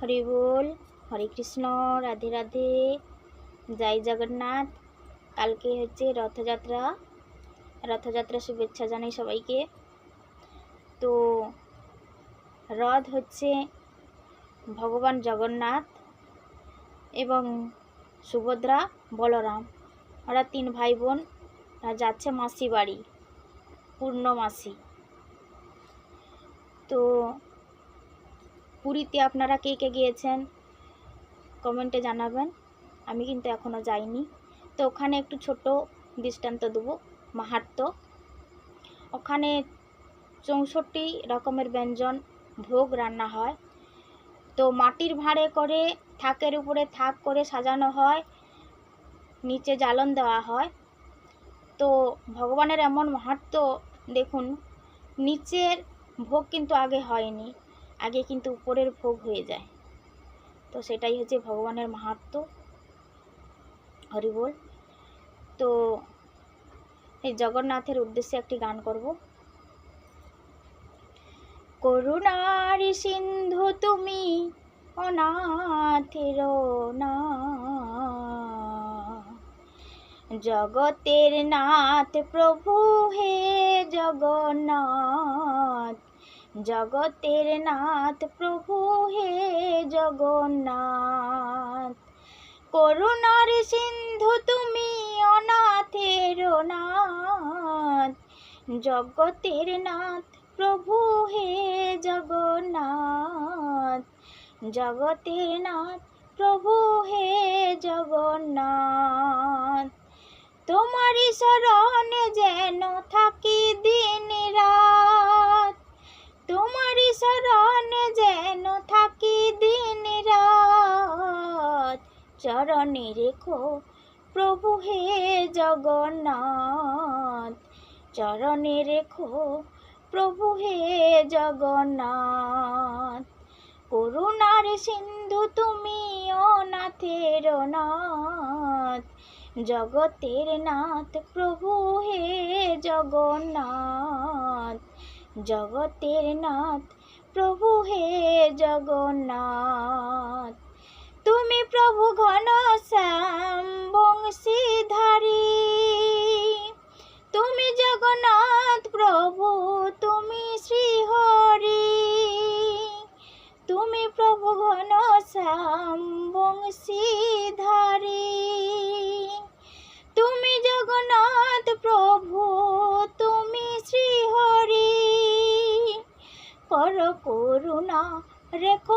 হরি বল, হরে কৃষ্ণ, রাধে রাধে, জয় জগন্নাথ। কালকে হচ্ছে রথযাত্রা। রথযাত্রা শুভেচ্ছা জানাই সবাইকে। তো রথ হচ্ছে ভগবান জগন্নাথ এবং সুভদ্রা, বলরাম, ওরা 3 ভাই বোন যাচ্ছে মাসি বাড়ি, পূর্ণমাসি। তো পুরীতে আপনারা কে কে গিয়েছেন কমেন্টে জানাবেন। আমি কিন্তু এখনও যাইনি। তো ওখানে একটু ছোট দৃষ্টান্ত দেবো, মাহাত্ম্য। ওখানে 64 রকমের ব্যঞ্জন ভোগ রান্না হয়। তো মাটির ভাঁড়ে করে থাকের উপরে থাক করে সাজানো হয়, নিচে জ্বালন দেওয়া হয়। তো ভগবানের এমন মাহাত্ম্য দেখুন, নিচের ভোগ কিন্তু আগে হয়নি, আগে কিন্তু উপরের ভোগ হয়ে যায়। তো সেটাই হচ্ছে ভগবানের মাহাত্ম্য। হরি বল। তো এই জগন্নাথের উদ্দেশ্যে একটি গান করব। করুণার সিন্ধু তুমি, অনাথের নাথ, জগতের নাথ প্রভু হে জগন্নাথ, জগতের নাথ প্রভু হে জগন্নাথ। করুণার সিন্ধু তুমি, অনাথের নাথ, জগতের নাথ প্রভু হে জগন্নাথ, জগতের নাথ প্রভু হে জগন্নাথ। তোমারই শরণে যেন থাকি দিন রাত, তোমারই শরণে যেন থাকি দিন রাত, চরণে রেখো প্রভু হে জগন্নাথ, চরণে রেখো প্রভু হে জগন্নাথ। করুণার সিন্ধু তুমি, অনাথের নাথ, জগতের নাথ প্রভু হে জগন্নাথ, জগতের নাথ প্রভু হে জগন্নাথ। তুমি প্রভু ঘনশ্যাম বংশীধারী, তুমি জগন্নাথ প্রভু, তুমি শ্রীহরি, তুমি প্রভু ঘনশ্যাম বংশীধারী, তুমি জগন্নাথ প্রভু, তুমি শ্রীহরি। কর করুণা রেখো